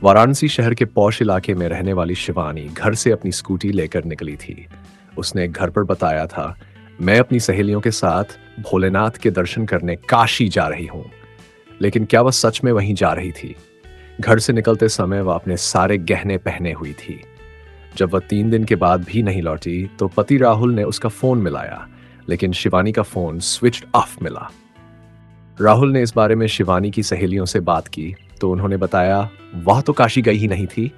वाराणसी शहर के पॉश इलाके में रहने वाली शिवानी घर से अपनी स्कूटी लेकर निकली थी। उसने घर पर बताया था, मैं अपनी सहेलियों के साथ भोलेनाथ के दर्शन करने काशी जा रही हूँ। लेकिन क्या वह सच में वहीं जा रही थी? घर से निकलते समय वह अपने सारे गहने पहने हुई थी। जब वह 3 दिन के बाद भी नहीं लौटी तो पति राहुल ने उसका फोन मिलाया, लेकिन शिवानी का फोन स्विच्ड ऑफ मिला। राहुल ने इस बारे में शिवानी की सहेलियों से बात की तो उन्होंने बताया, वह तो काशी गई ही नहीं थी।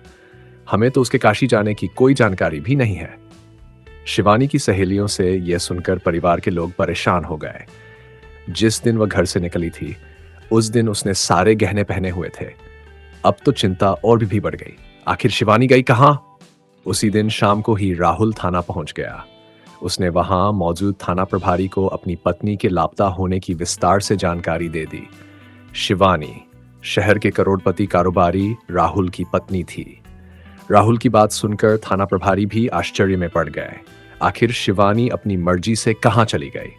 हमें तो उसके काशी जाने की कोई जानकारी भी नहीं है। शिवानी की सहेलियों से यह सुनकर परिवार के लोग परेशान हो गए। जिस दिन वह घर से निकली थी उस दिन उसने सारे गहने पहने हुए थे। अब तो चिंता और भी बढ़ गई। आखिर शिवानी गई कहां? उसी दिन शाम को ही राहुल थाना पहुंच गया। उसने वहां मौजूद थाना प्रभारी को अपनी पत्नी के लापता होने की विस्तार से जानकारी दे दी। शिवानी शहर के करोड़पति कारोबारी राहुल की पत्नी थी। राहुल की बात सुनकर थाना प्रभारी भी आश्चर्य में पड़ गए। आखिर शिवानी अपनी मर्जी से कहां चली गई?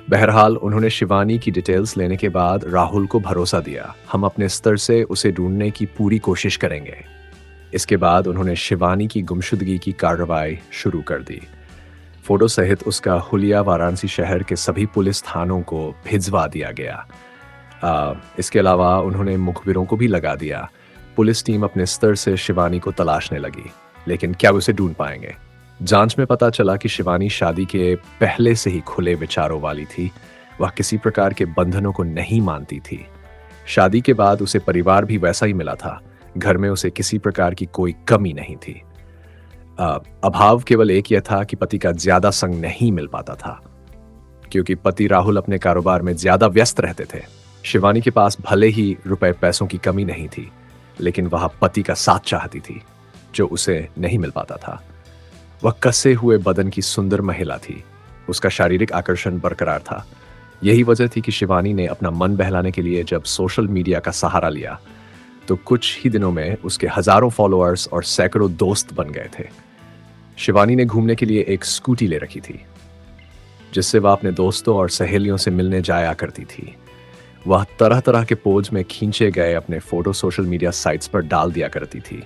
बहरहाल उन्होंने शिवानी की डिटेल्स लेने के बाद राहुल को भरोसा दिया, हम अपने स्तर से उसे ढूंढने की पूरी कोशिश करेंगे। इसके बाद उन्होंने शिवानी की गुमशुदगी की कार्रवाई शुरू कर दी। फोटो सहित उसका हुलिया वाराणसी शहर के सभी पुलिस थानों को भिजवा दिया गया। इसके अलावा उन्होंने मुखबिरों को भी लगा दिया। पुलिस टीम अपने स्तर से शिवानी को तलाशने लगी, लेकिन क्या उसे ढूंढ पाएंगे? जांच में पता चला कि शिवानी शादी के पहले से ही खुले विचारों वाली थी। वह किसी प्रकार के बंधनों को नहीं मानती थी। शादी के बाद उसे परिवार भी वैसा ही मिला था। घर में उसे किसी प्रकार की कोई कमी नहीं थी। अभाव केवल एक यह था कि पति का ज्यादा संग नहीं मिल पाता था, क्योंकि पति राहुल अपने कारोबार में ज्यादा व्यस्त रहते थे। शिवानी के पास भले ही रुपए पैसों की कमी नहीं थी, लेकिन वह पति का साथ चाहती थी, जो उसे नहीं मिल पाता था। वह कसे हुए बदन की सुंदर महिला थी। उसका शारीरिक आकर्षण बरकरार था। यही वजह थी कि शिवानी ने अपना मन बहलाने के लिए जब सोशल मीडिया का सहारा लिया तो कुछ ही दिनों में उसके हजारों फॉलोअर्स और सैकड़ों दोस्त बन गए थे। शिवानी ने घूमने के लिए एक स्कूटी ले रखी थी, जिससे वह अपने दोस्तों और सहेलियों से मिलने जाया करती थी। वह तरह तरह के पोज में खींचे गए अपने फोटो सोशल मीडिया साइट्स पर डाल दिया करती थी,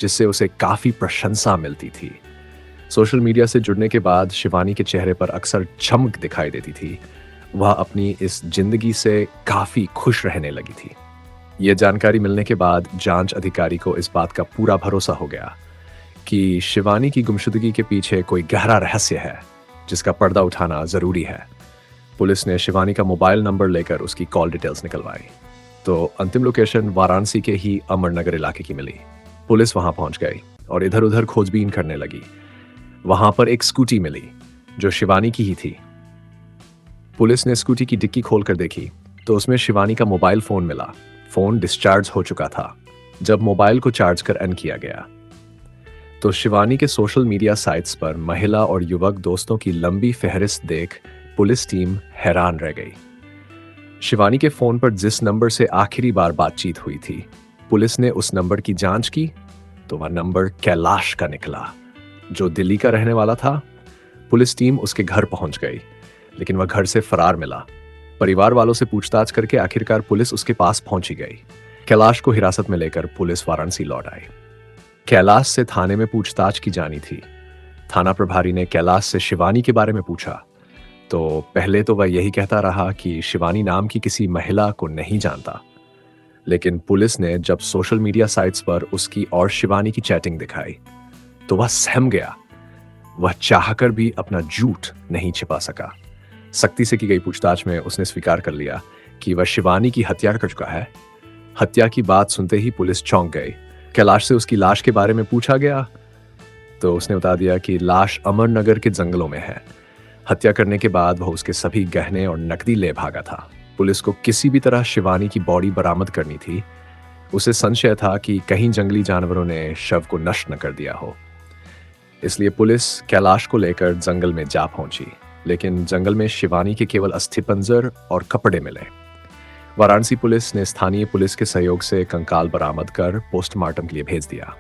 जिससे उसे काफी प्रशंसा मिलती थी। सोशल मीडिया से जुड़ने के बाद शिवानी के चेहरे पर अक्सर चमक दिखाई देती थी। वह अपनी इस जिंदगी से काफी खुश रहने लगी थी। यह जानकारी मिलने के बाद जांच अधिकारी को इस बात का पूरा भरोसा हो गया कि शिवानी की गुमशुदगी के पीछे कोई गहरा रहस्य है, जिसका पर्दा उठाना जरूरी है। पुलिस ने शिवानी का मोबाइल नंबर लेकर उसकी कॉल डिटेल्स निकलवाई तो अंतिम लोकेशन वाराणसी के ही अमरनगर इलाके की मिली। पुलिस वहां पहुंच गई और इधर उधर खोजबीन करने लगी। वहां पर एक स्कूटी मिली जो शिवानी की ही थी। पुलिस ने स्कूटी की डिक्की खोलकर देखी तो उसमें शिवानी का मोबाइल फोन मिला। फोन डिस्चार्ज हो चुका था। जब मोबाइल को चार्ज कर ऑन किया गया तो शिवानी के सोशल मीडिया साइट्स पर महिला और युवक दोस्तों की लंबी फहरिस्त देख पुलिस टीम हैरान रह गई। शिवानी के फोन पर जिस नंबर से आखिरी बार बातचीत हुई थी, पुलिस ने उस नंबर की जांच की तो वह नंबर कैलाश का निकला, जो दिल्ली का रहने वाला था। पुलिस टीम उसके घर पहुंच गई, लेकिन वह घर से फरार मिला। परिवार वालों से पूछताछ करके आखिरकार पुलिस उसके पास पहुंची गई। कैलाश को हिरासत में लेकर पुलिस वाराणसी लौट आई। कैलाश से थाने में पूछताछ की जानी थी। थाना प्रभारी ने कैलाश से शिवानी के बारे में पूछा तो पहले तो वह यही कहता रहा कि शिवानी नाम की किसी महिला को नहीं जानता, लेकिन पुलिस ने जब सोशल मीडिया साइट्स पर उसकी और शिवानी की चैटिंग दिखाई तो वह सहम गया। वह चाहकर भी अपना झूठ नहीं छिपा सका। सख्ती से की गई पूछताछ में उसने स्वीकार कर लिया कि वह शिवानी की हत्या कर चुका है। हत्या की बात सुनते ही पुलिस चौंक गई। कैलाश से उसकी लाश के बारे में पूछा गया तो उसने बता दिया कि लाश अमरनगर के जंगलों में है। हत्या करने के बाद वह उसके सभी गहने और नकदी ले भागा था। पुलिस को किसी भी तरह शिवानी की बॉडी बरामद करनी थी। उसे संशय था कि कहीं जंगली जानवरों ने शव को नष्ट न कर दिया हो। इसलिए पुलिस कैलाश को लेकर जंगल में जा पहुंची, लेकिन जंगल में शिवानी के केवल अस्थिपंजर और कपड़े मिले। वाराणसी पुलिस ने स्थानीय पुलिस के सहयोग से कंकाल बरामद कर पोस्टमार्टम के लिए भेज दिया।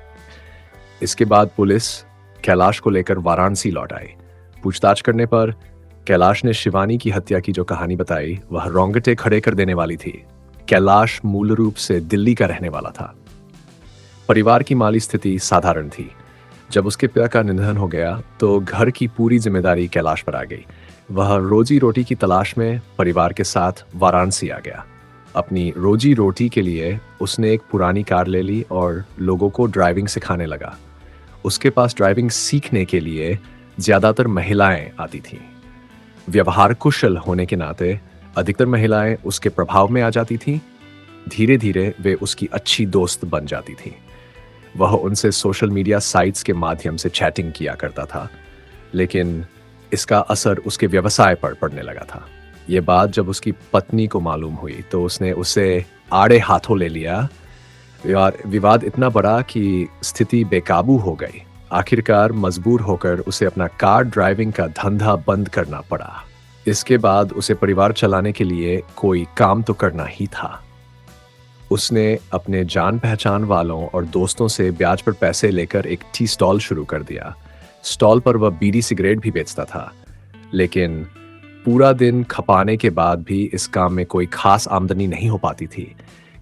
इसके बाद पुलिस कैलाश को लेकर वाराणसी लौट आई। पूछताछ करने पर कैलाश ने शिवानी की हत्या की जो कहानी बताई वह रोंगटे खड़े कर देने वाली थी। कैलाश मूल रूप से दिल्ली का रहने वाला था। परिवार की माली स्थिति साधारण थी। जब उसके पिता का निधन हो गया तो घर की पूरी जिम्मेदारी कैलाश पर आ गई। वह रोजी रोटी की तलाश में परिवार के साथ वाराणसी आ गया। अपनी रोजी रोटी के लिए उसने एक पुरानी कार ले ली और लोगों को ड्राइविंग सिखाने लगा। उसके पास ड्राइविंग सीखने के लिए ज्यादातर महिलाएं आती थीं। व्यवहार कुशल होने के नाते अधिकतर महिलाएं उसके प्रभाव में आ जाती थीं। धीरे धीरे वे उसकी अच्छी दोस्त बन जाती थीं। वह उनसे सोशल मीडिया साइट्स के माध्यम से चैटिंग किया करता था, लेकिन इसका असर उसके व्यवसाय पर पड़ने लगा था। ये बात जब उसकी पत्नी को मालूम हुई तो उसने उसे आड़े हाथों ले लिया। विवाद इतना बड़ा कि स्थिति बेकाबू हो गई। आखिरकार मजबूर होकर उसे अपना कार ड्राइविंग का धंधा बंद करना पड़ा। इसके बाद उसे परिवार चलाने के लिए कोई काम तो करना ही था। उसने अपने जान पहचान वालों और दोस्तों से ब्याज पर पैसे लेकर एक टी स्टॉल शुरू कर दिया। स्टॉल पर वह बीड़ी सिगरेट भी बेचता था, लेकिन पूरा दिन खपाने के बाद भी इस काम में कोई खास आमदनी नहीं हो पाती थी।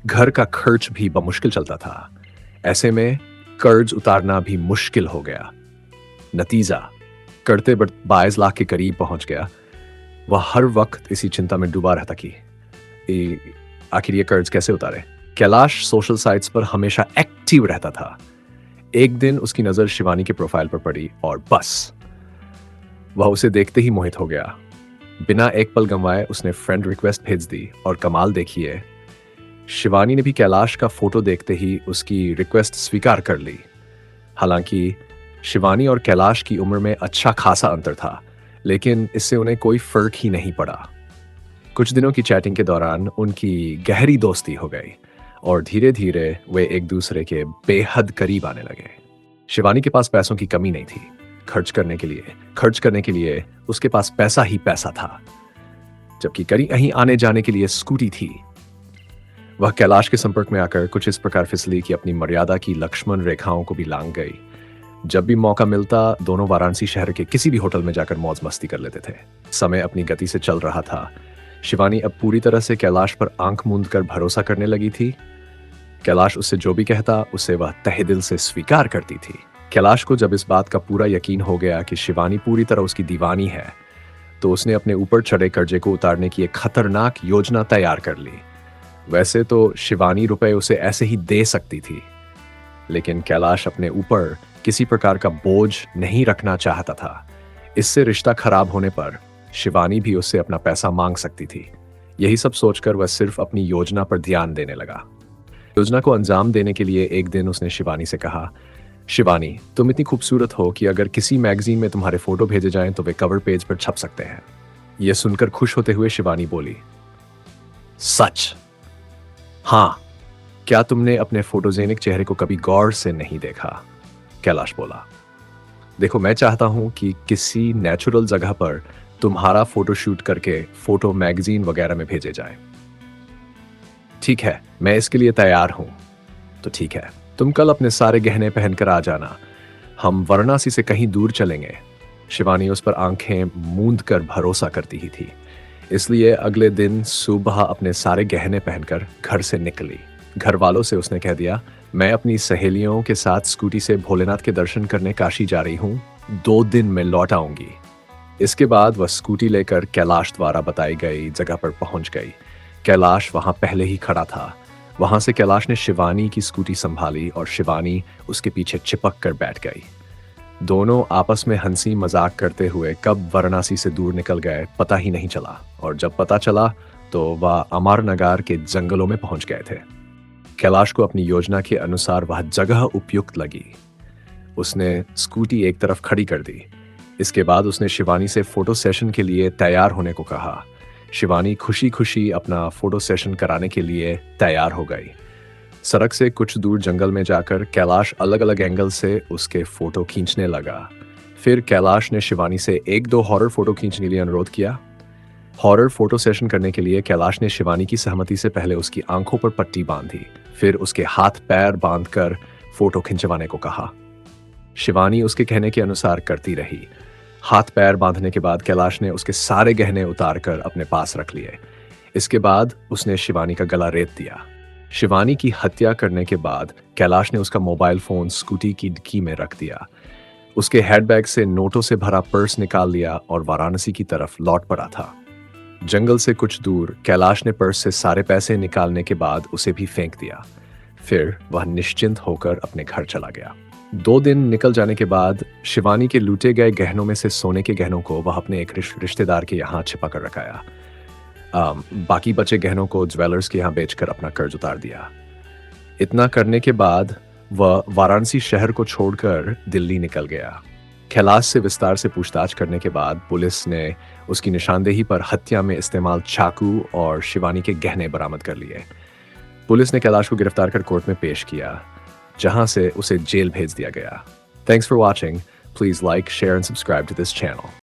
घर का खर्च भी बमुश्किल चलता था। ऐसे में कर्ज उतारना भी मुश्किल हो गया। नतीजा करते 22 लाख के करीब पहुंच गया। वह हर वक्त इसी चिंता में डूबा रहता कि आखिर ये कर्ज कैसे उतारे। कैलाश सोशल साइट्स पर हमेशा एक्टिव रहता था। एक दिन उसकी नजर शिवानी के प्रोफाइल पर पड़ी और बस वह उसे देखते ही मोहित हो गया। बिना एक पल गंवाए उसने फ्रेंड रिक्वेस्ट भेज दी और कमाल देखिए, शिवानी ने भी कैलाश का फोटो देखते ही उसकी रिक्वेस्ट स्वीकार कर ली। हालांकि शिवानी और कैलाश की उम्र में अच्छा खासा अंतर था, लेकिन इससे उन्हें कोई फर्क ही नहीं पड़ा। कुछ दिनों की चैटिंग के दौरान उनकी गहरी दोस्ती हो गई और धीरे धीरे वे एक दूसरे के बेहद करीब आने लगे। शिवानी के पास पैसों की कमी नहीं थी। खर्च करने के लिए उसके पास पैसा ही पैसा था, जबकि कहीं आने जाने के लिए स्कूटी थी। वह कैलाश के संपर्क में आकर कुछ इस प्रकार फिसली कि अपनी मर्यादा की लक्ष्मण रेखाओं को भी लांघ गई। जब भी मौका मिलता दोनों वाराणसी शहर के किसी भी होटल में जाकर मौज मस्ती कर लेते थे। समय अपनी गति से चल रहा था। शिवानी अब पूरी तरह से कैलाश पर आंख मूंद कर भरोसा करने लगी थी। कैलाश उससे जो भी कहता उसे वह तहे दिल से स्वीकार करती थी। कैलाश को जब इस बात का पूरा यकीन हो गया कि शिवानी पूरी तरह उसकी दीवानी है, तो उसने अपने ऊपर चढ़े कर्जे को उतारने की एक खतरनाक योजना तैयार कर ली। वैसे तो शिवानी रुपए उसे ऐसे ही दे सकती थी, लेकिन कैलाश अपने ऊपर किसी प्रकार का बोझ नहीं रखना चाहता था। इससे रिश्ता खराब होने पर शिवानी भी उससे अपना पैसा मांग सकती थी। यही सब सोचकर वह सिर्फ अपनी योजना पर ध्यान देने लगा। योजना को अंजाम देने के लिए एक दिन उसने शिवानी से कहा, शिवानी, तुम इतनी खूबसूरत हो कि अगर किसी मैगजीन में तुम्हारे फोटो भेजे जाएं तो वे कवर पेज पर छप सकते हैं। यह सुनकर खुश होते हुए शिवानी बोली, सच? हाँ, क्या तुमने अपने फोटोजेनिक चेहरे को कभी गौर से नहीं देखा? कैलाश बोला, देखो, मैं चाहता हूं कि किसी नेचुरल जगह पर तुम्हारा फोटो शूट करके फोटो मैगजीन वगैरह में भेजे जाए। ठीक है, मैं इसके लिए तैयार हूं। तो ठीक है, तुम कल अपने सारे गहने पहनकर आ जाना। हम वाराणसी से कहीं दूर चलेंगे। शिवानी उस पर आंखें मूंद कर भरोसा करती ही थी, इसलिए अगले दिन सुबह अपने सारे गहने पहनकर घर से निकली। घर वालों से उसने कह दिया, मैं अपनी सहेलियों के साथ स्कूटी से भोलेनाथ के दर्शन करने काशी जा रही हूँ, 2 दिन में लौट आऊंगी। इसके बाद वह स्कूटी लेकर कैलाश द्वारा बताई गई जगह पर पहुंच गई। कैलाश वहां पहले ही खड़ा था। वहां से कैलाश ने शिवानी की स्कूटी संभाली और शिवानी उसके पीछे चिपक कर बैठ गई। दोनों आपस में हंसी मजाक करते हुए कब वाराणसी से दूर निकल गए पता ही नहीं चला, और जब पता चला तो वह अमरनगर के जंगलों में पहुंच गए थे। कैलाश को अपनी योजना के अनुसार वह जगह उपयुक्त लगी। उसने स्कूटी एक तरफ खड़ी कर दी। इसके बाद उसने शिवानी से फोटो सेशन के लिए तैयार होने को कहा। शिवानी खुशी खुशी अपना फोटो सेशन कराने के लिए तैयार हो गई। सड़क से कुछ दूर जंगल में जाकर कैलाश अलग अलग एंगल से उसके फोटो खींचने लगा। फिर कैलाश ने शिवानी से 1-2 हॉरर फोटो खींचने के लिए अनुरोध किया। हॉरर फोटो सेशन करने के लिए कैलाश ने शिवानी की सहमति से पहले उसकी आंखों पर पट्टी बांधी, फिर उसके हाथ पैर बांधकर फोटो खिंचवाने को कहा। शिवानी उसके कहने के अनुसार करती रही। हाथ पैर बांधने के बाद कैलाश ने उसके सारे गहने उतारकर अपने पास रख लिए। इसके बाद उसने शिवानी का गला रेत दिया। शिवानी की हत्या करने के बाद कैलाश ने उसका मोबाइल फोन स्कूटी की डिक्की में रख दिया। उसके हैंडबैग से नोटों से भरा पर्स निकाल लिया और वाराणसी की तरफ लौट पड़ा था। जंगल से कुछ दूर कैलाश ने पर्स से सारे पैसे निकालने के बाद उसे भी फेंक दिया। फिर वह निश्चिंत होकर अपने घर चला गया। 2 दिन निकल जाने के बाद शिवानी के लूटे गए गहनों में से सोने के गहनों को वह अपने एक रिश्तेदार के यहाँ छिपा कर रखाया। बाकी बचे गहनों को ज्वेलर्स के यहाँ बेचकर अपना कर्ज उतार दिया। इतना करने के बाद वह वाराणसी शहर को छोड़कर दिल्ली निकल गया। कैलाश से विस्तार से पूछताछ करने के बाद पुलिस ने उसकी निशानदेही पर हत्या में इस्तेमाल चाकू और शिवानी के गहने बरामद कर लिए। पुलिस ने कैलाश को गिरफ्तार कर कोर्ट में पेश किया, जहां से उसे जेल भेज दिया गया। Thanks for watching. Please like, share and subscribe to this channel.